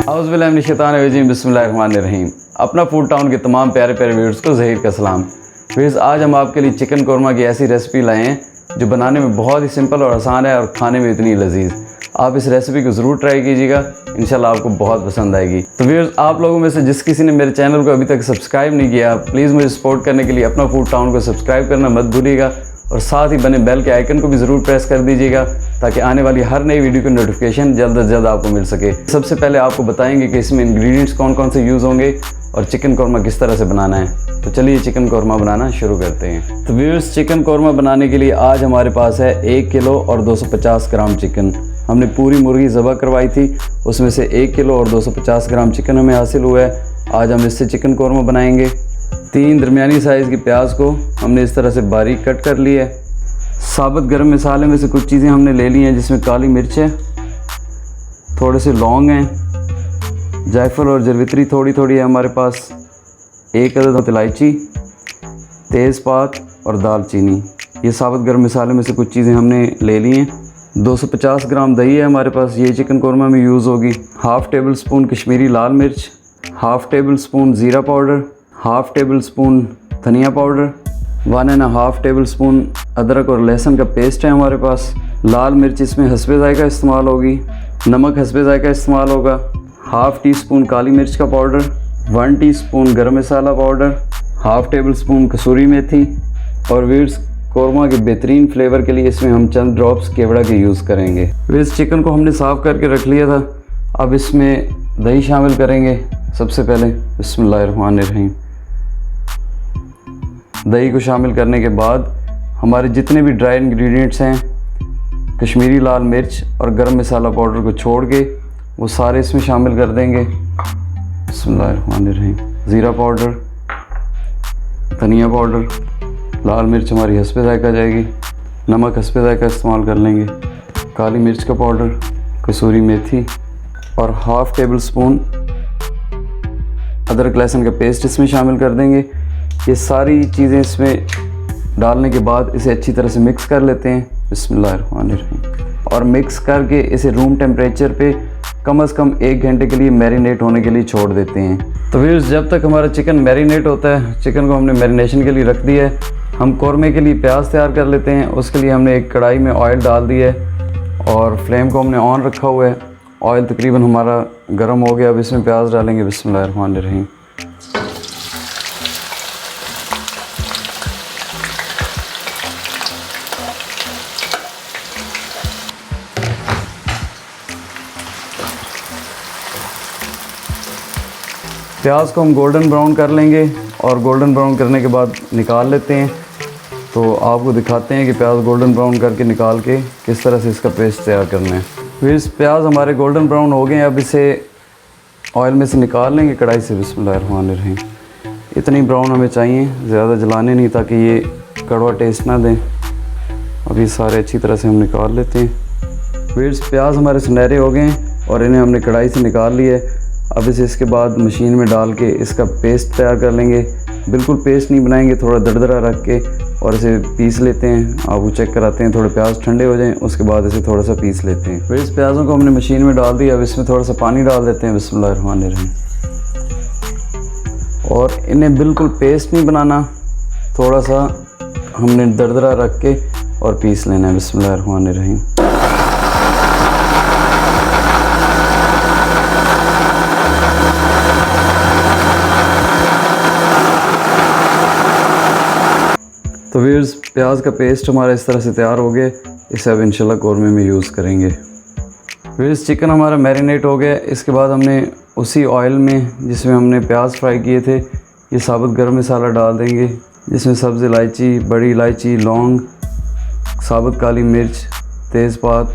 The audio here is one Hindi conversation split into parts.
औज़ुबिल्लाहि बिस्मिल्लाहिर्रहमानिर्रहीम। अपना फूड टाउन के तमाम प्यारे प्यारे व्यूअर्स को ज़हीर का सलाम। व्यूअर्स, आज हम आपके लिए चिकन कौरमा की ऐसी रेसिपी लाए हैं जो बनाने में बहुत ही सिंपल और आसान है और खाने में इतनी लजीज। आप इस रेसिपी को ज़रूर ट्राई कीजिएगा, इंशाल्लाह आपको बहुत पसंद आएगी। तो व्यूअर्स, आप लोगों में से जिस किसी ने मेरे चैनल को अभी तक सब्सक्राइब नहीं किया, प्लीज़ मुझे सपोर्ट करने के लिए अपना फूड टाउन को सब्सक्राइब करना मत भूलिएगा और साथ ही बने बेल के आइकन को भी ज़रूर प्रेस कर दीजिएगा ताकि आने वाली हर नई वीडियो की नोटिफिकेशन जल्द से जल्द आपको मिल सके। सबसे पहले आपको बताएंगे कि इसमें इंग्रेडिएंट्स कौन कौन से यूज़ होंगे और चिकन कौरमा किस तरह से बनाना है। तो चलिए चिकन कौरमा बनाना शुरू करते हैं। तो व्यूअर्स, चिकन कौरमा बनाने के लिए आज हमारे पास है 1 किलो और 250 ग्राम चिकन। हमने पूरी मुर्गी ज़बह करवाई थी, उसमें से 1 किलो और 250 ग्राम चिकन हमें हासिल हुआ है। आज हम इससे चिकन कौरमा बनाएंगे। 3 दरमियानी साइज़ की प्याज को हमने इस तरह से बारीक कट कर लिया है। साबुत गरम मसाले में से कुछ चीज़ें हमने ले ली हैं, जिसमें काली मिर्च है, थोड़े से लौंग हैं, जायफल और जरवित्री थोड़ी थोड़ी है हमारे पास, 1 अदद इलायची, तेज़पात और दालचीनी। ये साबुत गरम मसाले में से कुछ चीज़ें हमने ले ली हैं। 250 ग्राम दही है हमारे पास, ये चिकन कौरमा में यूज़ होगी। हाफ़ टेबल स्पून कश्मीरी लाल मिर्च, हाफ़ टेबल स्पून ज़ीरा पाउडर, हाफ़ टेबल स्पून धनिया पाउडर, 1.5 टेबल स्पून अदरक और लहसुन का पेस्ट है हमारे पास। लाल मिर्च इसमें हस्बे ज़ायका इस्तेमाल होगी, नमक हस्बे ज़ायका इस्तेमाल होगा। हाफ़ टी स्पून काली मिर्च का पाउडर, 1 टीस्पून गरम मसाला पाउडर, हाफ़ टेबल स्पून कसूरी मेथी। और व्यूअर्स, कौरमा के बेहतरीन फ्लेवर के लिए इसमें हम चंद ड्रॉप्स केवड़ा के यूज़ करेंगे। व्यूअर्स, चिकन को हमने साफ़ करके रख लिया था। अब इसमें दही शामिल करेंगे। सबसे पहले बिस्मिल्लाहिर्रहमानिर्रहीम। दही को शामिल करने के बाद हमारे जितने भी ड्राई इंग्रेडिएंट्स हैं, कश्मीरी लाल मिर्च और गरम मसाला पाउडर को छोड़ के वो सारे इसमें शामिल कर देंगे। बिस्मिल्लाहिर्रहमानिर्रहीम। ज़ीरा पाउडर, धनिया पाउडर, लाल मिर्च हमारी हस्बे ज़ायका जाएगी, नमक हस्बे ज़ायका इस्तेमाल कर लेंगे, काली मिर्च का पाउडर, कसूरी मेथी और हाफ़ टेबल स्पून अदरक लहसुन का पेस्ट इसमें शामिल कर देंगे। ये सारी चीज़ें इसमें डालने के बाद इसे अच्छी तरह से मिक्स कर लेते हैं। बिस्मिल्लाहिर्रहमानिर्रहीम। और मिक्स करके इसे रूम टेम्परेचर पे कम से कम 1 घंटे के लिए मैरिनेट होने के लिए छोड़ देते हैं। तो फिर जब तक हमारा चिकन मैरिनेट होता है, चिकन को हमने मैरिनेशन के लिए रख दिया है, हम कौरमे के लिए प्याज तैयार कर लेते हैं। उसके लिए हमने एक कढ़ाई में ऑयल डाल दिया है और फ्लेम को हमने ऑन रखा हुआ है। ऑयल तकरीबन हमारा गर्म हो गया। अब इसमें प्याज डालेंगे। बिस्मिल्लाहिर्रहमानिर्रहीम। प्याज को हम गोल्डन ब्राउन कर लेंगे और गोल्डन ब्राउन करने के बाद निकाल लेते हैं। तो आपको दिखाते हैं कि प्याज गोल्डन ब्राउन करके निकाल के किस तरह से इसका पेस्ट तैयार करना है। फिर इस प्याज हमारे गोल्डन ब्राउन हो गए। अब इसे ऑयल में से निकाल लेंगे कढ़ाई से। बिस्मिल्लाहिर्रहमानिर्रहीम। इतनी ब्राउन हमें चाहिए, ज़्यादा जलाने नहीं, ताकि ये कड़वा टेस्ट ना दें। अब ये सारे अच्छी तरह से हम निकाल लेते हैं। फिर प्याज हमारे सुनहरे हो गए हैं और इन्हें हमने कढ़ाई से निकाल लिया है। अब इसे इसके बाद मशीन में डाल के इसका पेस्ट तैयार कर लेंगे। बिल्कुल पेस्ट नहीं बनाएंगे, थोड़ा दरदरा रख के और इसे पीस लेते हैं। आपको चेक कराते हैं, थोड़े प्याज ठंडे हो जाएं, उसके बाद इसे थोड़ा सा पीस लेते हैं। फिर इस प्याज़ों को हमने मशीन में डाल दिया। अब इसमें थोड़ा सा पानी डाल देते हैं। बिस्मिल्लाहिर्रहमानिर्रहीम। और इन्हें बिल्कुल पेस्ट नहीं बनाना, थोड़ा सा हमने दरदरा रख के और पीस लेना है। बिस्मिल्लाहिर्रहमानिर्रहीम। तो व्यूअर्स, प्याज का पेस्ट हमारा इस तरह से तैयार हो गया। इसे अब इंशाल्लाह कौरमे में यूज़ करेंगे। व्यूअर्स, चिकन हमारा मैरिनेट हो गया। इसके बाद हमने उसी ऑयल में जिसमें हमने प्याज फ्राई किए थे, ये साबुत गरम मसाला डाल देंगे, जिसमें सब्ज़ इलायची, बड़ी इलायची, लौंग, साबुत काली मिर्च, तेज़पात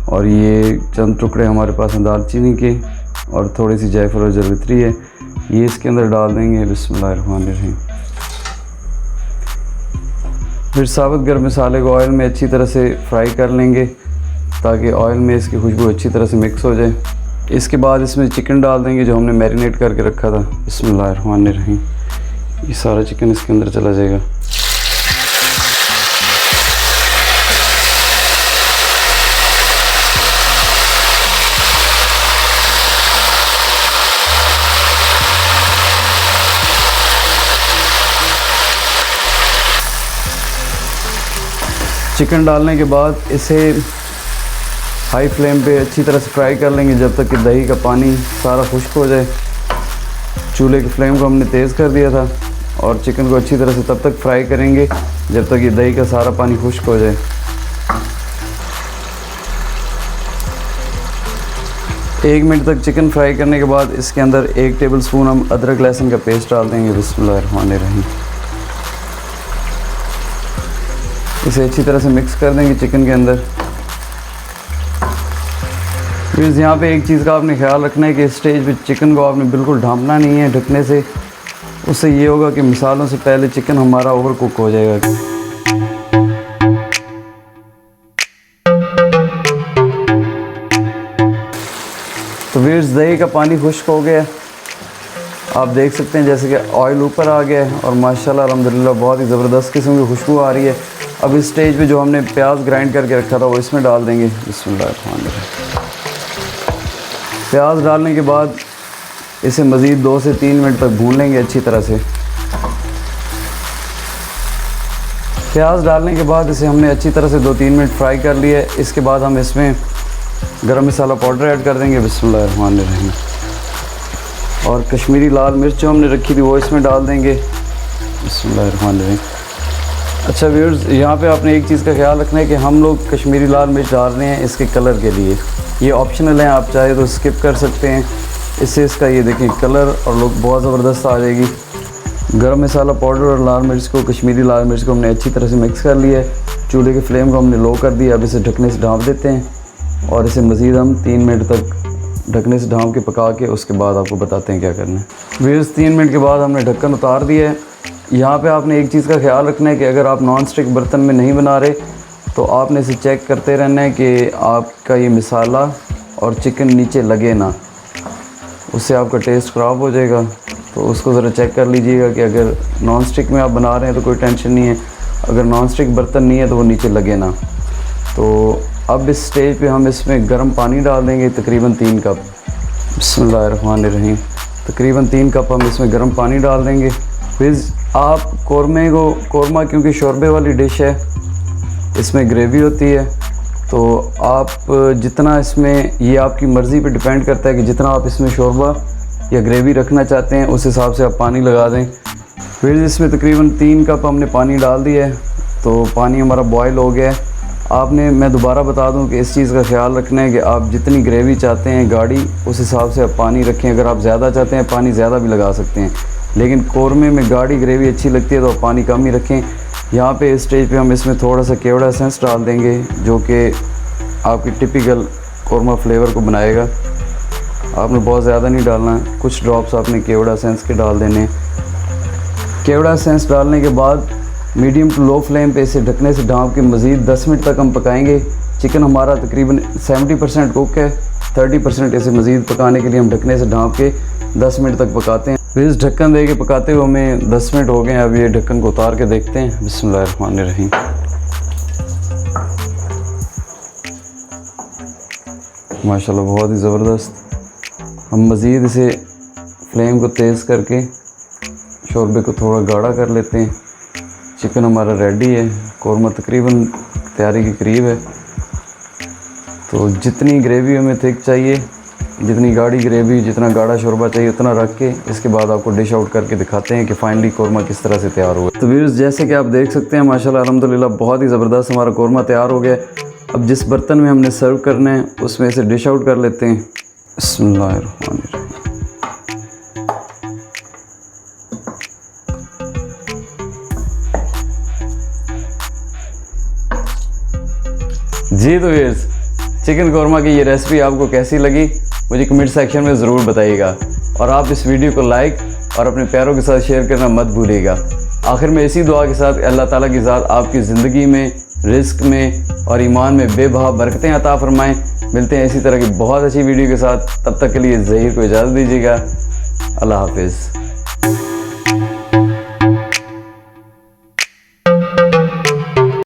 और ये चंद टुकड़े हमारे पास हैं दालचीनी के और थोड़ी सी जायफल और जरवित्री है, ये इसके अंदर डाल देंगे। बिस्मिल्लाहिर्रहमानिर्रहीम। फिर साबुत गरम मसाले को ऑयल में अच्छी तरह से फ्राई कर लेंगे ताकि ऑयल में इसकी खुशबू अच्छी तरह से मिक्स हो जाए। इसके बाद इसमें चिकन डाल देंगे जो हमने मैरिनेट करके रखा था। बिस्मिल्लाहिर्रहमानिर्रहीम। ये सारा चिकन इसके अंदर चला जाएगा। चिकन डालने के बाद इसे हाई फ्लेम पे अच्छी तरह से फ्राई कर लेंगे जब तक कि दही का पानी सारा खुश्क हो जाए। चूल्हे की फ्लेम को हमने तेज़ कर दिया था और चिकन को अच्छी तरह से तब तक फ्राई करेंगे जब तक ये दही का सारा पानी खुश्क हो जाए। 1 मिनट तक चिकन फ्राई करने के बाद इसके अंदर 1 टेबल स्पून हम अदरक लहसुन का पेस्ट डाल देंगे। बिस्मिल्लाहिर्रहमानिर्रहीम। इसे अच्छी तरह से मिक्स कर देंगे चिकन के अंदर। फिर यहाँ पे एक चीज़ का आपने ख्याल रखना है कि इस स्टेज पे चिकन को आपने बिल्कुल ढांपना नहीं है ढकने से। उससे ये होगा कि मसालों से पहले चिकन हमारा ओवर कुक हो जाएगा। तो वीर्स दही का पानी खुश्क हो गया, आप देख सकते हैं जैसे कि ऑयल ऊपर आ गया है और माशाल्लाह अल्हम्दुलिल्लाह बहुत ही ज़बरदस्त किस्म की खुशबू आ रही है। अब इस स्टेज पे जो हमने प्याज ग्राइंड करके रखा था वो इसमें डाल देंगे। बिस्मिल्लाहिर्रहमानिर्रहीम। प्याज डालने के बाद इसे मज़ीद 2 से 3 मिनट तक भून लेंगे अच्छी तरह से। प्याज डालने के बाद इसे हमने अच्छी तरह से 2-3 मिनट फ्राई कर लिया है। इसके बाद हम इसमें गरम मसाला पाउडर ऐड कर देंगे। बिस्मिल्लाहिर्रहमानिर्रहीम। और कश्मीरी लाल मिर्च जो हमने रखी थी वो इसमें डाल देंगे। बिस्मिल्लाहिर्रहमानिर्रहीम। अच्छा व्यूअर्स, यहाँ पे आपने एक चीज़ का ख्याल रखना है कि हम लोग कश्मीरी लाल मिर्च डाल रहे हैं इसके कलर के लिए। ये ऑप्शनल है, आप चाहे तो स्किप कर सकते हैं। इससे इसका ये देखें कलर और लुक बहुत ज़बरदस्त आ जाएगी। गरम मसाला पाउडर और लाल मिर्च को, कश्मीरी लाल मिर्च को हमने अच्छी तरह से मिक्स कर लिया है। चूल्हे की फ्लेम को हमने लो कर दिया। अब इसे ढकने से ढाँप देते हैं और इसे मज़ीद हम 3 मिनट तक ढकने से ढाँप के पका के उसके बाद आपको बताते हैं क्या करना है। व्यूअर्स 3 मिनट के बाद हमने ढक्कन उतार दिया है। यहाँ पे आपने एक चीज़ का ख्याल रखना है कि अगर आप नॉन स्टिक बर्तन में नहीं बना रहे तो आपने इसे चेक करते रहना है कि आपका ये मसाला और चिकन नीचे लगे ना, उससे आपका टेस्ट ख़राब हो जाएगा। तो उसको ज़रा चेक कर लीजिएगा कि अगर नॉन स्टिक में आप बना रहे हैं तो कोई टेंशन नहीं है, अगर नॉन स्टिक बर्तन नहीं है तो वो नीचे लगे ना। तो अब इस स्टेज पे हम इसमें गर्म पानी डाल देंगे तकरीबन 3 कप। बिस्मिल्लाहिर्रहमानिर्रहीम। तकरीबन 3 कप हम इसमें गर्म पानी डाल देंगे। फिर आप कौरमा क्योंकि शोरबे वाली डिश है, इसमें ग्रेवी होती है, तो आप जितना इसमें, ये आपकी मर्ज़ी पे डिपेंड करता है कि जितना आप इसमें शोरबा या ग्रेवी रखना चाहते हैं उस हिसाब से आप पानी लगा दें। फिर इसमें तकरीबन 3 कप हमने पानी डाल दिया है। तो पानी हमारा बॉयल हो गया है। आपने, मैं दोबारा बता दूं कि इस चीज़ का ख्याल रखना है कि आप जितनी ग्रेवी चाहते हैं गाढ़ी, उस हिसाब से आप पानी रखें। अगर आप ज़्यादा चाहते हैं पानी ज़्यादा भी लगा सकते हैं, लेकिन कौरमे में गाढ़ी ग्रेवी अच्छी लगती है तो आप पानी कम ही रखें। यहाँ पे इस स्टेज पे हम इसमें थोड़ा सा केवड़ा एसेंस डाल देंगे जो कि आपकी टिपिकल कौरमा फ्लेवर को बनाएगा। आपने बहुत ज़्यादा नहीं डालना, कुछ ड्रॉप्स आपने केवड़ा एसेंस के डाल देने। केवड़ा एसेंस डालने के बाद मीडियम टू लो फ्लेम पे इसे ढकने से ढाँप के मज़ीद 10 मिनट तक हम पकाएंगे। चिकन हमारा तकरीबन 70% कुक है, 30% इसे मज़ीद पकाने के लिए हम ढकने से ढाँप के 10 मिनट तक पकाते हैं। फिर इस ढक्कन दे के पकाते हुए हमें 10 मिनट हो गए हैं। अब ये ढक्कन को उतार के देखते हैं। बिस्मिल्लाहिर्रहमानिर्रहीम। माशाल्लाह बहुत ही ज़बरदस्त। हम मज़ीद इसे फ्लेम को तेज़ करके शोरबे को थोड़ा गाढ़ा कर लेते हैं। चिकन हमारा रेडी है, कौरमा तकरीबन तैयारी के करीब है। तो जितनी ग्रेवी हमें थिक चाहिए, जितनी गाढ़ी ग्रेवी, जितना गाढ़ा शोरबा चाहिए उतना रख के इसके बाद आपको डिश आउट करके दिखाते हैं कि फाइनली कौरमा किस तरह से तैयार हुआ। तो व्यूअर्स जैसे कि आप देख सकते हैं माशाल्लाह अल्हम्दुलिल्लाह बहुत ही ज़बरदस्त हमारा कौरमा तैयार हो गया। अब जिस बर्तन में हमने सर्व करना है उसमें से डिश आउट कर लेते हैं। बिस्मिल्लाहिर्रहमानिर्रहीम। जी तो व्यूअर्स, चिकन कौरमा की ये रेसिपी आपको कैसी लगी मुझे कमेंट सेक्शन में ज़रूर बताइएगा और आप इस वीडियो को लाइक और अपने प्यारों के साथ शेयर करना मत भूलिएगा। आखिर में इसी दुआ के साथ अल्लाह ताला की ज़ात आपकी ज़िंदगी में, रिस्क में और ईमान में बेबहा बरकतें अता फरमाएं। मिलते हैं इसी तरह की बहुत अच्छी वीडियो के साथ, तब तक के लिए ज़हीर को इजाज़त दीजिएगा। अल्लाह हाफिज़।